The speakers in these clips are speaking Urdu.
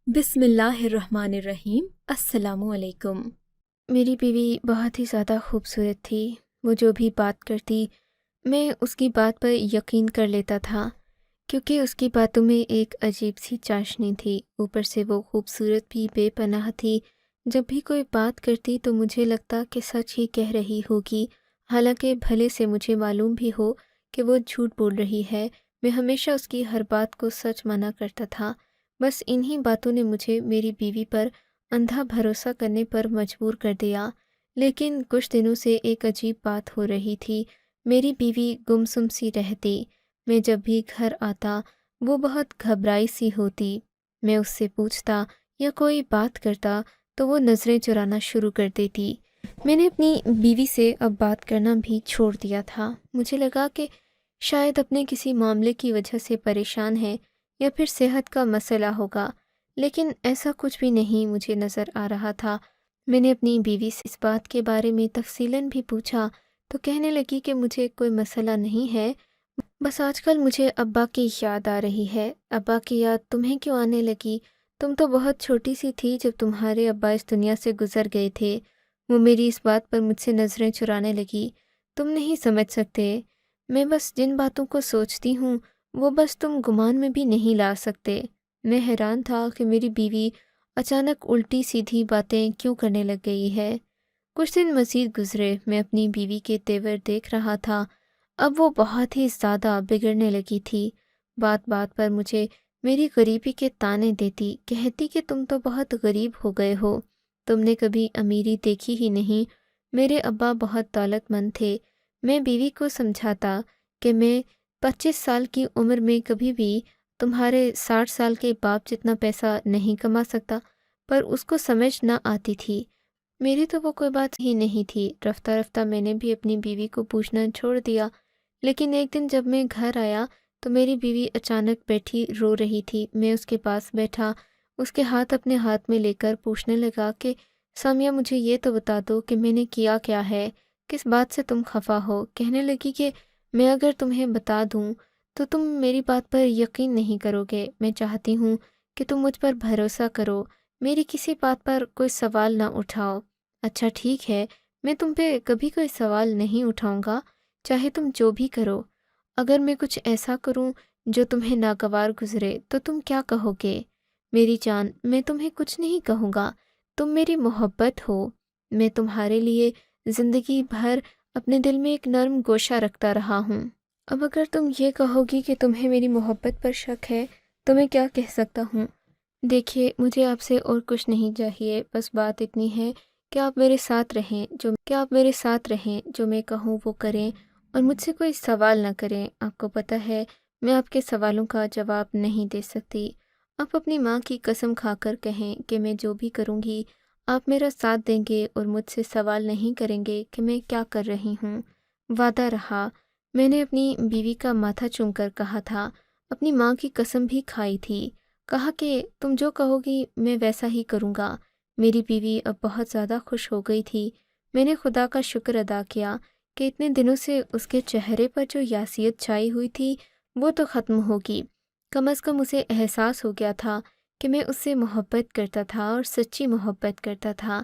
بسم اللہ الرحمن الرحیم۔ السلام علیکم۔ میری بیوی بہت ہی زیادہ خوبصورت تھی۔ وہ جو بھی بات کرتی میں اس کی بات پر یقین کر لیتا تھا، کیونکہ اس کی باتوں میں ایک عجیب سی چاشنی تھی۔ اوپر سے وہ خوبصورت بھی بے پناہ تھی۔ جب بھی کوئی بات کرتی تو مجھے لگتا کہ سچ ہی کہہ رہی ہوگی، حالانکہ بھلے سے مجھے معلوم بھی ہو کہ وہ جھوٹ بول رہی ہے۔ میں ہمیشہ اس کی ہر بات کو سچ مانا کرتا تھا۔ بس انہی باتوں نے مجھے میری بیوی پر اندھا بھروسہ کرنے پر مجبور کر دیا۔ لیکن کچھ دنوں سے ایک عجیب بات ہو رہی تھی۔ میری بیوی گمسم سی رہتی۔ میں جب بھی گھر آتا وہ بہت گھبرائی سی ہوتی۔ میں اس سے پوچھتا یا کوئی بات کرتا تو وہ نظریں چرانا شروع کر دیتی۔ میں نے اپنی بیوی سے اب بات کرنا بھی چھوڑ دیا تھا۔ مجھے لگا کہ شاید اپنے کسی معاملے کی وجہ سے پریشان ہے یا پھر صحت کا مسئلہ ہوگا، لیکن ایسا کچھ بھی نہیں مجھے نظر آ رہا تھا۔ میں نے اپنی بیوی سے اس بات کے بارے میں تفصیلاً بھی پوچھا تو کہنے لگی کہ مجھے کوئی مسئلہ نہیں ہے، بس آج کل مجھے ابا کی یاد آ رہی ہے۔ ابا کی یاد تمہیں کیوں آنے لگی؟ تم تو بہت چھوٹی سی تھی جب تمہارے ابا اس دنیا سے گزر گئے تھے۔ وہ میری اس بات پر مجھ سے نظریں چرانے لگی۔ تم نہیں سمجھ سکتے، میں بس جن باتوں کو سوچتی ہوں وہ بس تم گمان میں بھی نہیں لا سکتے۔ میں حیران تھا کہ میری بیوی اچانک الٹی سیدھی باتیں کیوں کرنے لگ گئی ہے۔ کچھ دن مزید گزرے، میں اپنی بیوی کے تیور دیکھ رہا تھا۔ اب وہ بہت ہی زیادہ بگڑنے لگی تھی۔ بات بات پر مجھے میری غریبی کے طعنے دیتی، کہتی کہ تم تو بہت غریب ہو گئے ہو، تم نے کبھی امیری دیکھی ہی نہیں۔ میرے ابا بہت دولت مند تھے۔ میں بیوی کو سمجھاتا کہ میں 25 سال کی عمر میں کبھی بھی تمہارے 60 سال کے باپ جتنا پیسہ نہیں کما سکتا، پر اس کو سمجھ نہ آتی تھی۔ میری تو وہ کوئی بات ہی نہیں تھی۔ رفتہ رفتہ میں نے بھی اپنی بیوی کو پوچھنا چھوڑ دیا۔ لیکن ایک دن جب میں گھر آیا تو میری بیوی اچانک بیٹھی رو رہی تھی۔ میں اس کے پاس بیٹھا، اس کے ہاتھ اپنے ہاتھ میں لے کر پوچھنے لگا کہ سامیہ مجھے یہ تو بتا دو کہ میں نے کیا کیا ہے، کس بات سے تم خفا ہو؟ کہنے لگی کہ میں اگر تمہیں بتا دوں تو تم میری بات پر یقین نہیں کرو گے۔ میں چاہتی ہوں کہ تم مجھ پر بھروسہ کرو، میری کسی بات پر کوئی سوال نہ اٹھاؤ۔ اچھا ٹھیک ہے، میں تم پہ کبھی کوئی سوال نہیں اٹھاؤں گا، چاہے تم جو بھی کرو۔ اگر میں کچھ ایسا کروں جو تمہیں ناگوار گزرے تو تم کیا کہو گے؟ میری جان، میں تمہیں کچھ نہیں کہوں گا، تم میری محبت ہو۔ میں تمہارے لیے زندگی بھر اپنے دل میں ایک نرم گوشہ رکھتا رہا ہوں۔ اب اگر تم یہ کہو گی کہ تمہیں میری محبت پر شک ہے تو میں کیا کہہ سکتا ہوں؟ دیکھیے، مجھے آپ سے اور کچھ نہیں چاہیے، بس بات اتنی ہے کہ آپ میرے ساتھ رہیں، جو میں کہوں وہ کریں اور مجھ سے کوئی سوال نہ کریں۔ آپ کو پتہ ہے میں آپ کے سوالوں کا جواب نہیں دے سکتی۔ آپ اپنی ماں کی قسم کھا کر کہیں کہ میں جو بھی کروں گی آپ میرا ساتھ دیں گے اور مجھ سے سوال نہیں کریں گے کہ میں کیا کر رہی ہوں۔ وعدہ رہا۔ میں نے اپنی بیوی کا ماتھا چوم کر کہا تھا، اپنی ماں کی قسم بھی کھائی تھی، کہا کہ تم جو کہو گی میں ویسا ہی کروں گا۔ میری بیوی اب بہت زیادہ خوش ہو گئی تھی۔ میں نے خدا کا شکر ادا کیا کہ اتنے دنوں سے اس کے چہرے پر جو یاسیت چھائی ہوئی تھی وہ تو ختم ہوگی۔ کم از کم اسے احساس ہو گیا تھا کہ میں اس سے محبت کرتا تھا اور سچی محبت کرتا تھا۔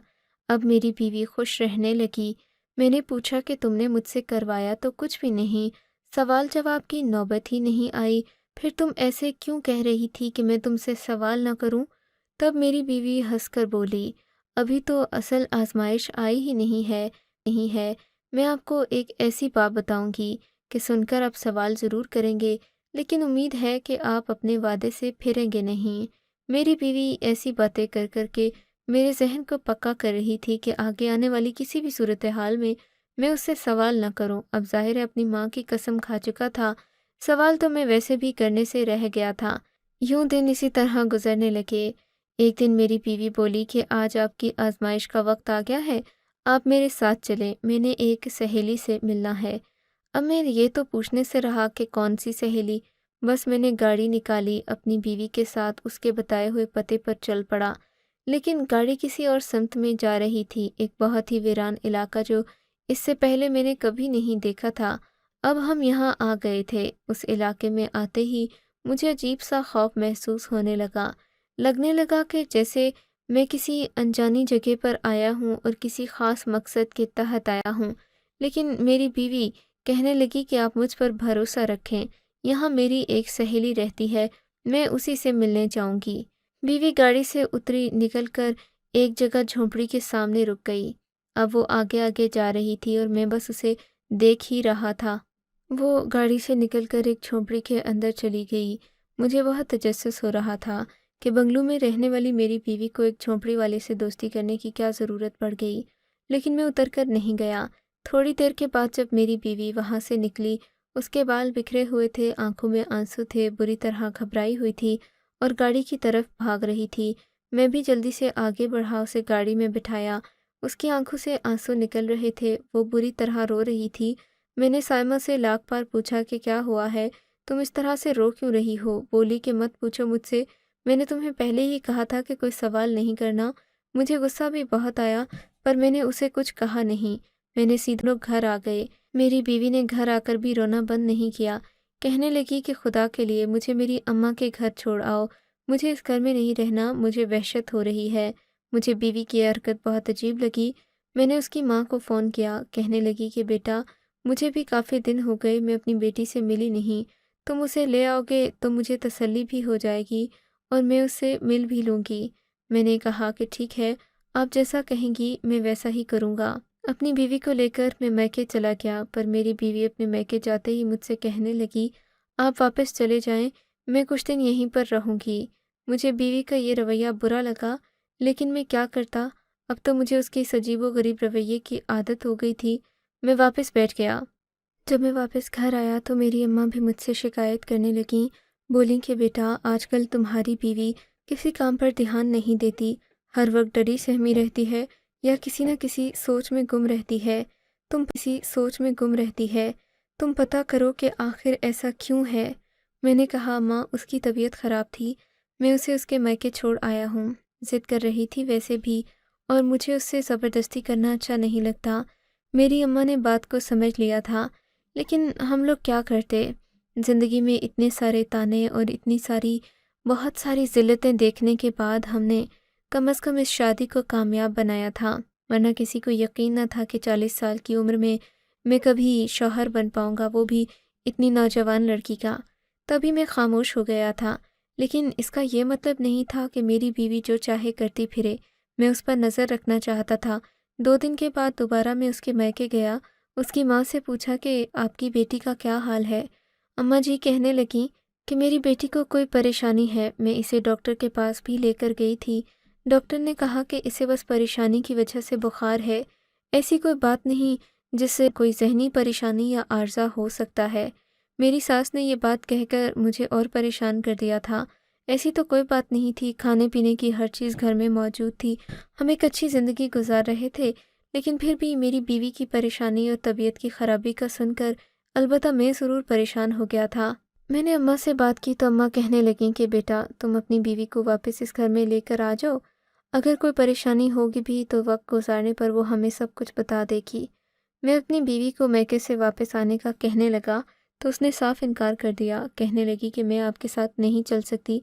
اب میری بیوی خوش رہنے لگی۔ میں نے پوچھا کہ تم نے مجھ سے کروایا تو کچھ بھی نہیں، سوال جواب کی نوبت ہی نہیں آئی، پھر تم ایسے کیوں کہہ رہی تھی کہ میں تم سے سوال نہ کروں؟ تب میری بیوی ہنس کر بولی، ابھی تو اصل آزمائش آئی ہی نہیں ہے۔ میں آپ کو ایک ایسی بات بتاؤں گی کہ سن کر آپ سوال ضرور کریں گے، لیکن امید ہے کہ آپ اپنے وعدے سے پھریں گے نہیں۔ میری بیوی ایسی باتیں کر کر کے میرے ذہن کو پکا کر رہی تھی کہ آگے آنے والی کسی بھی صورتحال میں اس سے سوال نہ کروں۔ اب ظاہر ہے اپنی ماں کی قسم کھا چکا تھا، سوال تو میں ویسے بھی کرنے سے رہ گیا تھا۔ یوں دن اسی طرح گزرنے لگے۔ ایک دن میری بیوی بولی کہ آج آپ کی آزمائش کا وقت آ گیا ہے، آپ میرے ساتھ چلیں، میں نے ایک سہیلی سے ملنا ہے۔ اب میں یہ تو پوچھنے سے رہا کہ کون سی سہیلی، بس میں نے گاڑی نکالی، اپنی بیوی کے ساتھ اس کے بتائے ہوئے پتے پر چل پڑا، لیکن گاڑی کسی اور سمت میں جا رہی تھی، ایک بہت ہی ویران علاقہ جو اس سے پہلے میں نے کبھی نہیں دیکھا تھا۔ اب ہم یہاں آ گئے تھے۔ اس علاقے میں آتے ہی مجھے عجیب سا خوف محسوس ہونے لگا، لگنے لگا کہ جیسے میں کسی انجانی جگہ پر آیا ہوں اور کسی خاص مقصد کے تحت آیا ہوں۔ لیکن میری بیوی کہنے لگی کہ آپ مجھ پر بھروسہ رکھیں، یہاں میری ایک سہیلی رہتی ہے، میں اسی سے ملنے جاؤں گی۔ بیوی گاڑی سے اتری، نکل کر ایک جگہ جھونپڑی کے سامنے رک گئی۔ اب وہ آگے آگے جا رہی تھی اور میں بس اسے دیکھ ہی رہا تھا۔ وہ گاڑی سے نکل کر ایک جھونپڑی کے اندر چلی گئی۔ مجھے بہت تجسس ہو رہا تھا کہ بنگلو میں رہنے والی میری بیوی کو ایک جھونپڑی والے سے دوستی کرنے کی کیا ضرورت پڑ گئی، لیکن میں اتر کر نہیں گیا۔ تھوڑی دیر کے بعد جب میری بیوی وہاں سے نکلی، اس کے بال بکھرے ہوئے تھے، آنکھوں میں آنسو تھے، بری طرح گھبرائی ہوئی تھی اور گاڑی کی طرف بھاگ رہی تھی۔ میں بھی جلدی سے آگے بڑھا، اسے گاڑی میں بٹھایا۔ اس کی آنکھوں سے آنسو نکل رہے تھے، وہ بری طرح رو رہی تھی۔ میں نے سائمہ سے لاکھ بار پوچھا کہ کیا ہوا ہے، تم اس طرح سے رو کیوں رہی ہو؟ بولی کہ مت پوچھو مجھ سے، میں نے تمہیں پہلے ہی کہا تھا کہ کوئی سوال نہیں کرنا۔ مجھے غصہ بھی بہت آیا، پر میں نے اسے کچھ کہا نہیں۔ میں نے سیدھے لوگ گھر آ گئے۔ میری بیوی نے گھر آ کر بھی رونا بند نہیں کیا، کہنے لگی کہ خدا کے لیے مجھے میری اماں کے گھر چھوڑ آؤ، مجھے اس گھر میں نہیں رہنا، مجھے وحشت ہو رہی ہے۔ مجھے بیوی کی حرکت بہت عجیب لگی۔ میں نے اس کی ماں کو فون کیا، کہنے لگی کہ بیٹا، مجھے بھی کافی دن ہو گئے میں اپنی بیٹی سے ملی نہیں، تم اسے لے آؤ گے تو مجھے تسلی بھی ہو جائے گی اور میں اس سے مل بھی لوں گی۔ میں نے کہا کہ ٹھیک ہے، آپ جیسا کہیں گی میں ویسا ہی کروں گا۔ اپنی بیوی کو لے کر میں میکے چلا گیا، پر میری بیوی اپنے میکے جاتے ہی مجھ سے کہنے لگی، آپ واپس چلے جائیں، میں کچھ دن یہیں پر رہوں گی۔ مجھے بیوی کا یہ رویہ برا لگا، لیکن میں کیا کرتا، اب تو مجھے اس کے اس عجیب و غریب رویے کی عادت ہو گئی تھی۔ میں واپس بیٹھ گیا۔ جب میں واپس گھر آیا تو میری اماں بھی مجھ سے شکایت کرنے لگیں، بولیں کہ بیٹا، آج کل تمہاری بیوی کسی کام پر دھیان نہیں دیتی، ہر وقت ڈری سہمی رہتی ہے یا کسی نہ کسی سوچ میں گم رہتی ہے، تم پتہ کرو کہ آخر ایسا کیوں ہے۔ میں نے کہا ماں، اس کی طبیعت خراب تھی، میں اسے اس کے میکے چھوڑ آیا ہوں، ضد کر رہی تھی ویسے بھی، اور مجھے اس سے زبردستی کرنا اچھا نہیں لگتا۔ میری اماں نے بات کو سمجھ لیا تھا، لیکن ہم لوگ کیا کرتے، زندگی میں اتنے سارے تانے اور بہت ساری ذلتیں دیکھنے کے بعد ہم نے کم از کم اس شادی کو کامیاب بنایا تھا، ورنہ کسی کو یقین نہ تھا کہ 40 سال کی عمر میں کبھی شوہر بن پاؤں گا، وہ بھی اتنی نوجوان لڑکی کا۔ تبھی میں خاموش ہو گیا تھا، لیکن اس کا یہ مطلب نہیں تھا کہ میری بیوی جو چاہے کرتی پھرے، میں اس پر نظر رکھنا چاہتا تھا۔ 2 دن کے بعد دوبارہ میں اس کے میکے گیا، اس کی ماں سے پوچھا کہ آپ کی بیٹی کا کیا حال ہے۔ اماں جی کہنے لگیں کہ میری بیٹی کو کوئی پریشانی ہے، میں اسے ڈاکٹر کے پاس بھی لے کر گئی تھی، ڈاکٹر نے کہا کہ اسے بس پریشانی کی وجہ سے بخار ہے، ایسی کوئی بات نہیں جس سے کوئی ذہنی پریشانی یا عارضہ ہو سکتا ہے۔ میری ساس نے یہ بات کہہ کر مجھے اور پریشان کر دیا تھا، ایسی تو کوئی بات نہیں تھی، کھانے پینے کی ہر چیز گھر میں موجود تھی، ہم ایک اچھی زندگی گزار رہے تھے، لیکن پھر بھی میری بیوی کی پریشانی اور طبیعت کی خرابی کا سن کر البتہ میں ضرور پریشان ہو گیا تھا۔ میں نے اماں سے بات کی تو اماں کہنے لگیں کہ بیٹا، تم اپنی بیوی کو واپس اس گھر میں لے کر آ جاؤ، اگر کوئی پریشانی ہوگی بھی تو وقت گزارنے پر وہ ہمیں سب کچھ بتا دے گی۔ میں اپنی بیوی کو میکے سے واپس آنے کا کہنے لگا تو اس نے صاف انکار کر دیا، کہنے لگی کہ میں آپ کے ساتھ نہیں چل سکتی،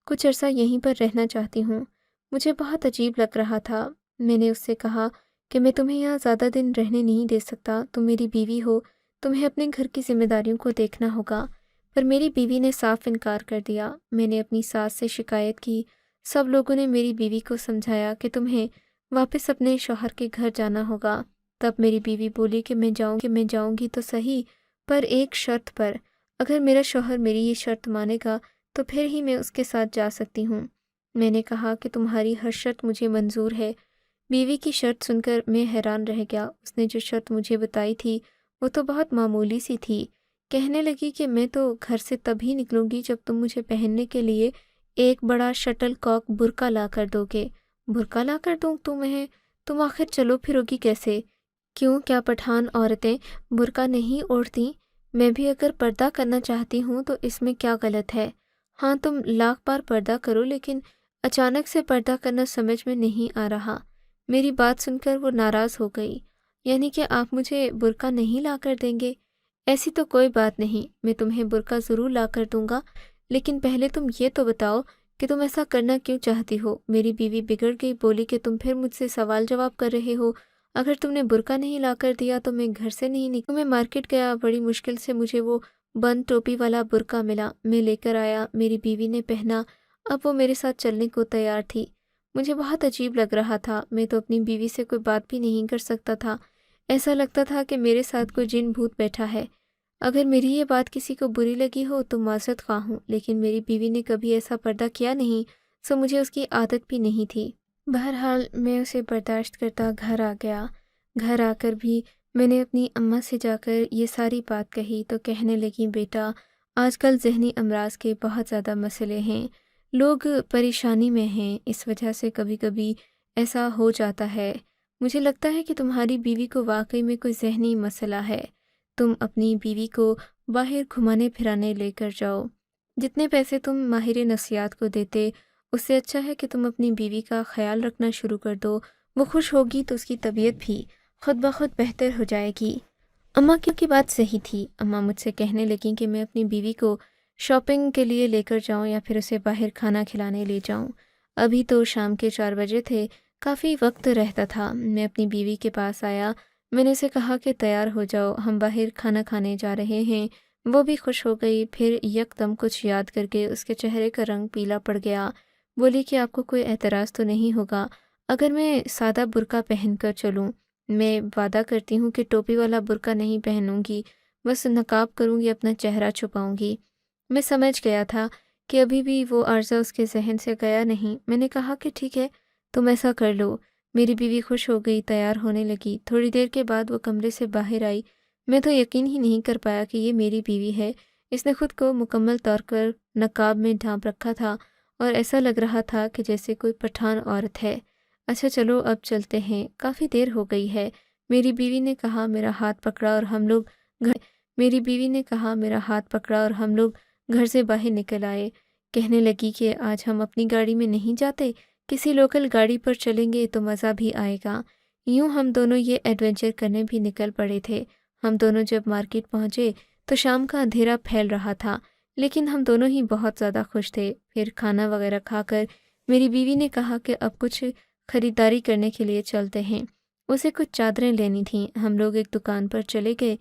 کچھ عرصہ یہیں پر رہنا چاہتی ہوں۔ مجھے بہت عجیب لگ رہا تھا۔ میں نے اس سے کہا کہ میں تمہیں یہاں زیادہ دن رہنے نہیں دے سکتا، تم میری بیوی ہو، تمہیں اپنے گھر کی ذمہ داریوں کو دیکھنا ہوگا۔ پر میری بیوی نے صاف انکار کر دیا۔ میں نے اپنی ساس سے شکایت کی، سب لوگوں نے میری بیوی کو سمجھایا کہ تمہیں واپس اپنے شوہر کے گھر جانا ہوگا۔ تب میری بیوی بولی کہ میں جاؤں گی تو صحیح، پر ایک شرط پر، اگر میرا شوہر میری یہ شرط مانے گا تو پھر ہی میں اس کے ساتھ جا سکتی ہوں۔ میں نے کہا کہ تمہاری ہر شرط مجھے منظور ہے۔ بیوی کی شرط سن کر میں حیران رہ گیا، اس نے جو شرط مجھے بتائی تھی وہ تو بہت معمولی سی تھی۔ کہنے لگی کہ میں تو گھر سے تب ہی نکلوں گی جب تم مجھے پہننے کے لیے ایک بڑا شٹل کاک برقع لا کر دو گے۔ برقع لا کر دوں تمہیں؟ تم آخر چلو پھرو گی کیسے؟ کیوں، کیا پٹھان عورتیں برقع نہیں اوڑھتیں؟ میں بھی اگر پردہ کرنا چاہتی ہوں تو اس میں کیا غلط ہے؟ ہاں، تم لاکھ بار پردہ کرو، لیکن اچانک سے پردہ کرنا سمجھ میں نہیں آ رہا۔ میری بات سن کر وہ ناراض ہو گئی۔ یعنی کہ آپ مجھے برقع نہیں لا کر دیں گے؟ ایسی تو کوئی بات نہیں، میں تمہیں برقع ضرور لا کر دوں گا، لیکن پہلے تم یہ تو بتاؤ کہ تم ایسا کرنا کیوں چاہتی ہو؟ میری بیوی بگڑ گئی، بولی کہ تم پھر مجھ سے سوال جواب کر رہے ہو، اگر تم نے برقع نہیں لا کر دیا تو میں گھر سے نہیں نکلوں۔ میں مارکیٹ گیا، بڑی مشکل سے مجھے وہ بند ٹوپی والا برقع ملا، میں لے کر آیا، میری بیوی نے پہنا، اب وہ میرے ساتھ چلنے کو تیار تھی۔ مجھے بہت عجیب لگ رہا تھا، میں تو اپنی بیوی سے کوئی بات بھی نہیں کر سکتا تھا، ایسا لگتا تھا کہ میرے ساتھ کوئی جن بھوت بیٹھا ہے۔ اگر میری یہ بات کسی کو بری لگی ہو تو معذرت خواہ ہوں، لیکن میری بیوی نے کبھی ایسا پردہ کیا نہیں، سو مجھے اس کی عادت بھی نہیں تھی۔ بہرحال میں اسے برداشت کرتا گھر آ گیا۔ گھر آ کر بھی میں نے اپنی اماں سے جا کر یہ ساری بات کہی تو کہنے لگیں، بیٹا آج کل ذہنی امراض کے بہت زیادہ مسئلے ہیں، لوگ پریشانی میں ہیں، اس وجہ سے کبھی کبھی ایسا ہو جاتا ہے۔ مجھے لگتا ہے کہ تمہاری بیوی کو واقعی میں کوئی ذہنی مسئلہ ہے۔ تم اپنی بیوی کو باہر گھمانے پھرانے لے کر جاؤ، جتنے پیسے تم ماہر نفسیات کو دیتے اس سے اچھا ہے کہ تم اپنی بیوی کا خیال رکھنا شروع کر دو، وہ خوش ہوگی تو اس کی طبیعت بھی خود بخود بہتر ہو جائے گی۔ اماں کی بات صحیح تھی۔ اماں مجھ سے کہنے لگیں کہ میں اپنی بیوی کو شاپنگ کے لیے لے کر جاؤں یا پھر اسے باہر کھانا کھلانے لے جاؤں۔ ابھی تو شام کے 4 بجے تھے، کافی وقت رہتا تھا۔ میں اپنی بیوی کے پاس آیا، میں نے اسے کہا کہ تیار ہو جاؤ، ہم باہر کھانا کھانے جا رہے ہیں۔ وہ بھی خوش ہو گئی، پھر یکدم کچھ یاد کر کے اس کے چہرے کا رنگ پیلا پڑ گیا۔ بولی کہ آپ کو کوئی اعتراض تو نہیں ہوگا اگر میں سادہ برقع پہن کر چلوں؟ میں وعدہ کرتی ہوں کہ ٹوپی والا برقع نہیں پہنوں گی، بس نقاب کروں گی، اپنا چہرہ چھپاؤں گی۔ میں سمجھ گیا تھا کہ ابھی بھی وہ عرضہ اس کے ذہن سے گیا نہیں۔ میں نے کہا کہ ٹھیک ہے، تم ایسا کر لو۔ میری بیوی خوش ہو گئی، تیار ہونے لگی۔ تھوڑی دیر کے بعد وہ کمرے سے باہر آئی۔ میں تو یقین ہی نہیں کر پایا کہ یہ میری بیوی ہے۔ اس نے خود کو مکمل طور پر نقاب میں ڈھانپ رکھا تھا اور ایسا لگ رہا تھا کہ جیسے کوئی پٹھان عورت ہے۔ اچھا چلو اب چلتے ہیں، کافی دیر ہو گئی ہے، میری بیوی نے کہا۔ میرا ہاتھ پکڑا اور ہم لوگ گھر سے باہر نکل آئے۔ کہنے لگی کہ آج ہم اپنی گاڑی میں نہیں جاتے، کسی لوکل گاڑی پر چلیں گے تو مزہ بھی آئے گا۔ یوں ہم دونوں یہ ایڈونچر کرنے بھی نکل پڑے تھے۔ ہم دونوں جب مارکیٹ پہنچے تو شام کا اندھیرا پھیل رہا تھا، لیکن ہم دونوں ہی بہت زیادہ خوش تھے۔ پھر کھانا وغیرہ کھا کر میری بیوی نے کہا کہ اب کچھ خریداری کرنے کے لیے چلتے ہیں۔ اسے کچھ چادریں لینی تھیں۔ ہم لوگ ایک دکان پر چلے گئے۔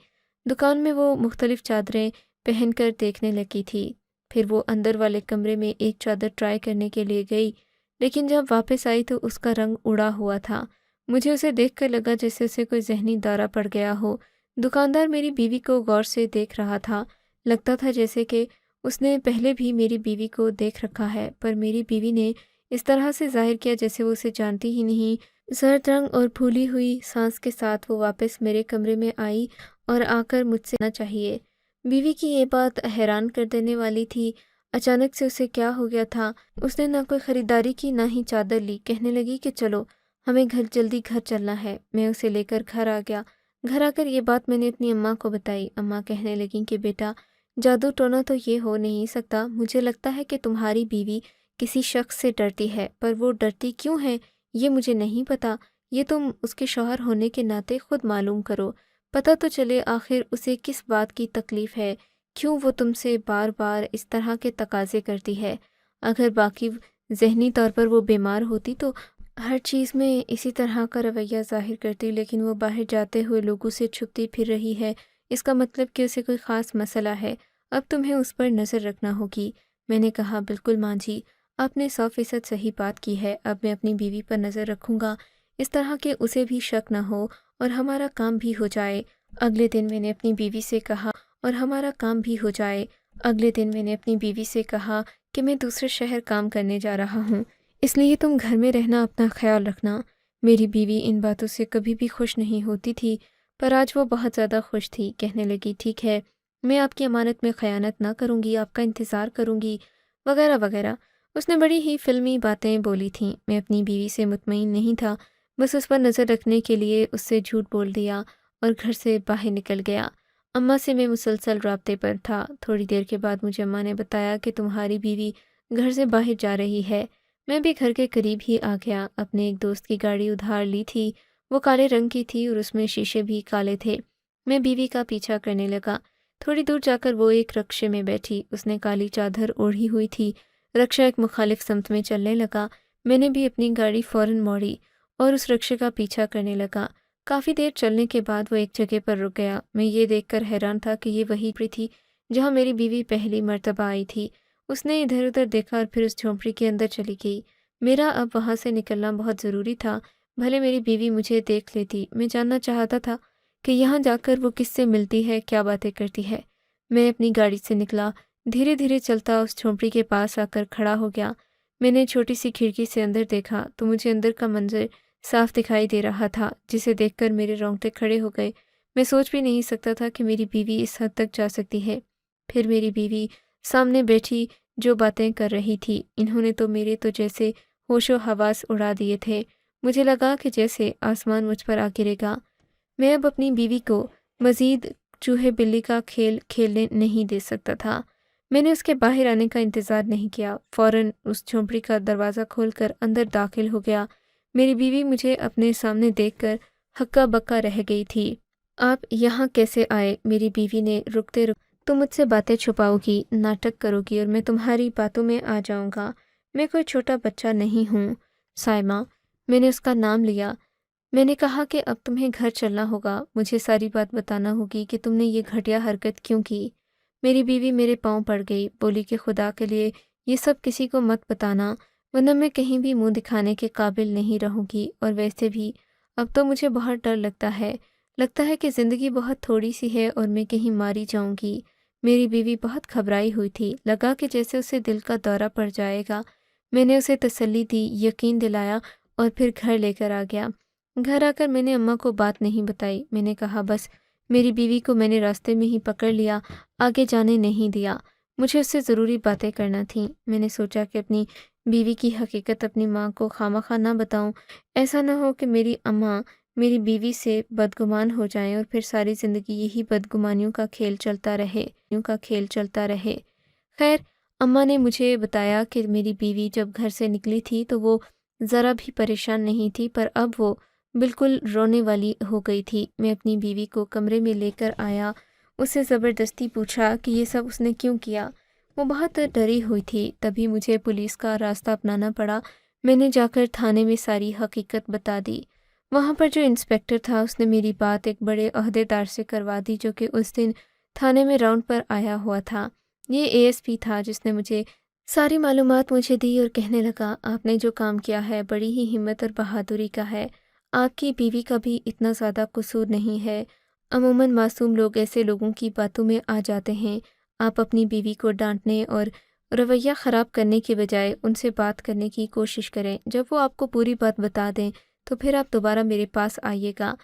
دکان میں وہ مختلف چادریں پہن کر دیکھنے لگی تھی۔ پھر وہ اندر والے کمرے میں ایک چادر ٹرائی کرنے کے لیے گئی، لیکن جب واپس آئی تو اس کا رنگ اڑا ہوا تھا۔ مجھے اسے دیکھ کر لگا جیسے اسے کوئی ذہنی دورہ پڑ گیا ہو۔ دکاندار میری بیوی کو غور سے دیکھ رہا تھا، لگتا تھا جیسے کہ اس نے پہلے بھی میری بیوی کو دیکھ رکھا ہے، پر میری بیوی نے اس طرح سے ظاہر کیا جیسے وہ اسے جانتی ہی نہیں۔ زرد رنگ اور پھولی ہوئی سانس کے ساتھ وہ واپس میرے کمرے میں آئی اور آ کر مجھ سے چاہیے۔ بیوی کی یہ بات حیران کر دینے والی تھی۔ اچانک سے اسے کیا ہو گیا تھا، اس نے نہ کوئی خریداری کی نہ ہی چادر لی۔ کہنے لگی کہ چلو ہمیں جلدی گھر چلنا ہے۔ میں اسے لے کر گھر آ گیا۔ گھر آ کر یہ بات میں نے اپنی اماں کو بتائی۔ اماں کہنے لگیں کہ بیٹا جادو ٹونا تو یہ ہو نہیں سکتا، مجھے لگتا ہے کہ تمہاری بیوی کسی شخص سے ڈرتی ہے، پر وہ ڈرتی کیوں ہے یہ مجھے نہیں پتا، یہ تم اس کے شوہر ہونے کے ناطے خود معلوم کرو، پتہ تو چلے آخر اسے کس بات کی تکلیف ہے، کیوں وہ تم سے بار بار اس طرح کے تقاضے کرتی ہے۔ اگر باقی ذہنی طور پر وہ بیمار ہوتی تو ہر چیز میں اسی طرح کا رویہ ظاہر کرتی، لیکن وہ باہر جاتے ہوئے لوگوں سے چھپتی پھر رہی ہے، اس کا مطلب کہ اسے کوئی خاص مسئلہ ہے، اب تمہیں اس پر نظر رکھنا ہوگی۔ میں نے کہا بالکل ماں جی، آپ نے 100% صحیح بات کی ہے، اب میں اپنی بیوی پر نظر رکھوں گا، اس طرح کہ اسے بھی شک نہ ہو اور ہمارا کام بھی ہو جائے۔ اگلے دن میں نے اپنی بیوی سے کہا کہ میں دوسرے شہر کام کرنے جا رہا ہوں، اس لیے تم گھر میں رہنا، اپنا خیال رکھنا۔ میری بیوی ان باتوں سے کبھی بھی خوش نہیں ہوتی تھی، پر آج وہ بہت زیادہ خوش تھی۔ کہنے لگی ٹھیک ہے، میں آپ کی امانت میں خیانت نہ کروں گی، آپ کا انتظار کروں گی، وغیرہ وغیرہ۔ اس نے بڑی ہی فلمی باتیں بولی تھیں۔ میں اپنی بیوی سے مطمئن نہیں تھا، بس اس پر نظر رکھنے کے لیے اس سے جھوٹ بول دیا اور گھر سے باہر نکل گیا۔ اماں سے میں مسلسل رابطے پر تھا۔ تھوڑی دیر کے بعد مجھے اماں نے بتایا کہ تمہاری بیوی گھر سے باہر جا رہی ہے۔ میں بھی گھر کے قریب ہی آ گیا۔ اپنے ایک دوست کی گاڑی ادھار لی تھی، وہ کالے رنگ کی تھی اور اس میں شیشے بھی کالے تھے۔ میں بیوی کا پیچھا کرنے لگا۔ تھوڑی دور جا کر وہ ایک رکشے میں بیٹھی، اس نے کالی چادر اوڑھی ہوئی تھی، رکشا ایک مخالف سمت میں چلنے لگا۔ میں نے بھی اپنی گاڑی فوراً موڑی اور اس رکشے کا پیچھا کرنے لگا۔ کافی دیر چلنے کے بعد وہ ایک جگہ پر رک گیا۔ میں یہ دیکھ کر حیران تھا کہ یہ وہی جھونپڑی تھی جہاں میری بیوی پہلی مرتبہ آئی تھی۔ اس نے ادھر ادھر دیکھا اور پھر اس جھونپڑی کے اندر چلی گئی۔ میرا اب وہاں سے نکلنا بہت ضروری تھا، بھلے میری بیوی مجھے دیکھ لیتی۔ میں جاننا چاہتا تھا کہ یہاں جا کر وہ کس سے ملتی ہے، کیا باتیں کرتی ہے۔ میں اپنی گاڑی سے نکلا، دھیرے دھیرے چلتا اس جھونپڑی کے پاس آ کر کھڑا ہو گیا۔ میں نے چھوٹی سی کھڑکی سے اندر دیکھا تو مجھے اندر کا منظر صاف دکھائی دے رہا تھا، جسے دیکھ کر میرے رونگٹے کھڑے ہو گئے۔ میں سوچ بھی نہیں سکتا تھا کہ میری بیوی اس حد تک جا سکتی ہے۔ پھر میری بیوی سامنے بیٹھی جو باتیں کر رہی تھی، انہوں نے تو میرے تو جیسے ہوش و حواس اڑا دیے تھے۔ مجھے لگا کہ جیسے آسمان مجھ پر آ گرے گا۔ میں اب اپنی بیوی کو مزید چوہے بلی کا کھیل کھیلنے نہیں دے سکتا تھا۔ میں نے اس کے باہر آنے کا انتظار نہیں کیا، فوراً اس جھونپڑی کا دروازہ کھول کر اندر داخل ہو گیا۔ میری بیوی مجھے اپنے سامنے دیکھ کر ہکا بکا رہ گئی تھی۔ آپ یہاں کیسے آئے؟ میری بیوی نے رکتے رکتے۔ تم مجھ سے باتیں چھپاؤ گی، ناٹک کرو گی اور میں تمہاری باتوں میں آ جاؤں گا۔ میں کوئی چھوٹا بچہ نہیں ہوں سائمہ، میں نے اس کا نام لیا۔ میں نے کہا کہ اب تمہیں گھر چلنا ہوگا، مجھے ساری بات بتانا ہوگی کہ تم نے یہ گھٹیا حرکت کیوں کی۔ میری بیوی میرے پاؤں پڑ گئی، بولی کہ خدا کے لیے یہ سب کسی کو مت بتانا، ورنہ میں کہیں بھی منہ دکھانے کے قابل نہیں رہوں گی، اور ویسے بھی اب تو مجھے بہت ڈر لگتا ہے کہ زندگی بہت تھوڑی سی ہے اور میں کہیں ماری جاؤں گی۔ میری بیوی بہت گھبرائی ہوئی تھی، لگا کہ جیسے اسے دل کا دورہ پڑ جائے گا۔ میں نے اسے تسلی دی، یقین دلایا اور پھر گھر لے کر آ گیا۔ گھر آ کر میں نے اماں کو بات نہیں بتائی۔ میں نے کہا بس میری بیوی کو میں نے راستے میں ہی پکڑ لیا، آگے جانے نہیں دیا۔ مجھے اس سے ضروری باتیں کرنا تھیں۔ میں نے سوچا کہ اپنی بیوی کی حقیقت اپنی ماں کو خواہ نہ بتاؤں، ایسا نہ ہو کہ میری اماں میری بیوی سے بدگمان ہو جائیں اور پھر ساری زندگی یہی بدگمانیوں کا کھیل چلتا رہے۔ خیر، اماں نے مجھے بتایا کہ میری بیوی جب گھر سے نکلی تھی تو وہ ذرا بھی پریشان نہیں تھی، پر اب وہ بالکل رونے والی ہو گئی تھی۔ میں اپنی بیوی کو کمرے میں لے کر آیا، اس سے زبردستی پوچھا کہ یہ سب اس نے کیوں کیا۔ وہ بہت ڈری ہوئی تھی۔ تبھی مجھے پولیس کا راستہ اپنانا پڑا۔ میں نے جا کر تھانے میں ساری حقیقت بتا دی۔ وہاں پر جو انسپیکٹر تھا اس نے میری بات ایک بڑے عہدیدار سے کروا دی جو کہ اس دن تھانے میں راؤنڈ پر آیا ہوا تھا۔ یہ ASP تھا جس نے مجھے ساری معلومات دی اور کہنے لگا آپ نے جو کام کیا ہے بڑی ہی ہمت اور بہادری کا ہے۔ آپ کی بیوی کا بھی اتنا زیادہ قصور نہیں ہے، عموماً معصوم لوگ ایسے لوگوں کی باتوں میں آ جاتے ہیں۔ آپ اپنی بیوی کو ڈانٹنے اور رویہ خراب کرنے کے بجائے ان سے بات کرنے کی کوشش کریں۔ جب وہ آپ کو پوری بات بتا دیں تو پھر آپ دوبارہ میرے پاس آئیے گا،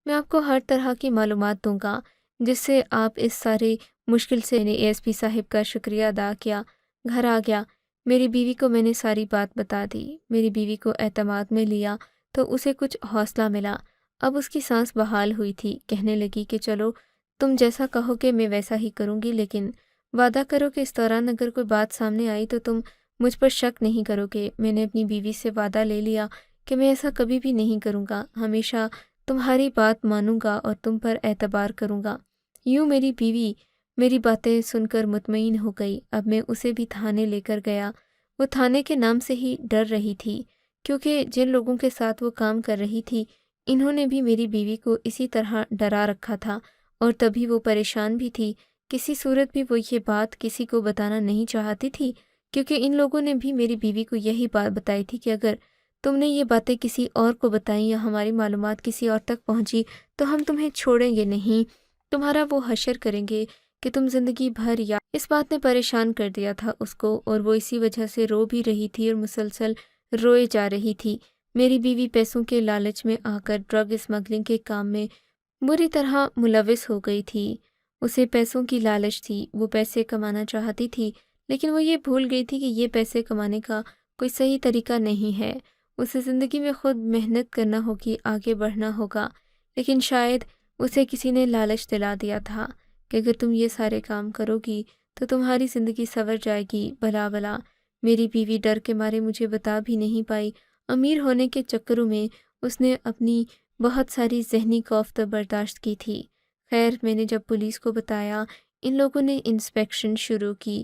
میں آپ کو ہر طرح کی معلومات دوں گا جس سے آپ اس سارے مشکل سے۔ نے ASP صاحب کا شکریہ ادا کیا، گھر آ گیا۔ میری بیوی کو میں نے ساری بات بتا دی۔ میری بیوی کو اعتماد میں لیا تو اسے کچھ حوصلہ ملا۔ اب اس کی سانس بحال ہوئی تھی، کہنے لگی کہ چلو تم جیسا کہو گے میں ویسا ہی کروں گی، لیکن وعدہ کرو کہ اس دوران اگر کوئی بات سامنے آئی تو تم مجھ پر شک نہیں کرو گے۔ میں نے اپنی بیوی سے وعدہ لے لیا کہ میں ایسا کبھی بھی نہیں کروں گا، ہمیشہ تمہاری بات مانوں گا اور تم پر اعتبار کروں گا۔ یوں میری بیوی میری باتیں سن کر مطمئن ہو گئی۔ اب میں اسے بھی تھانے لے کر گیا۔ وہ تھانے کے نام سے ہی ڈر رہی تھی، کیونکہ جن لوگوں کے ساتھ وہ کام کر رہی تھی انہوں نے بھی میری بیوی کو اسی طرح ڈرا رکھا تھا، اور تبھی وہ پریشان بھی تھی۔ کسی صورت بھی وہ یہ بات کسی کو بتانا نہیں چاہتی تھی، کیونکہ ان لوگوں نے بھی میری بیوی کو یہی بات بتائی تھی کہ اگر تم نے یہ باتیں کسی اور کو بتائیں یا ہماری معلومات کسی اور تک پہنچی تو ہم تمہیں چھوڑیں گے نہیں، تمہارا وہ حشر کریں گے کہ تم زندگی بھر یا۔ اس بات نے پریشان کر دیا تھا اس کو، اور وہ اسی وجہ سے رو بھی رہی تھی اور مسلسل روئے جا رہی تھی۔ میری بیوی پیسوں کے لالچ میں آ کر ڈرگ اسمگلنگ کے کام میں بری طرح ملوث ہو گئی تھی۔ اسے پیسوں کی لالچ تھی، وہ پیسے کمانا چاہتی تھی، لیکن وہ یہ بھول گئی تھی کہ یہ پیسے کمانے کا کوئی صحیح طریقہ نہیں ہے۔ اسے زندگی میں خود محنت کرنا ہوگی، آگے بڑھنا ہوگا، لیکن شاید اسے کسی نے لالچ دلا دیا تھا کہ اگر تم یہ سارے کام کرو گی تو تمہاری زندگی سنور جائے گی۔ بلا میری بیوی ڈر کے مارے مجھے بتا بھی نہیں پائی۔ امیر ہونے کے چکروں میں اس نے اپنی بہت ساری ذہنی کوفت برداشت کی تھی۔ خیر، میں نے جب پولیس کو بتایا، ان لوگوں نے انسپیکشن شروع کی۔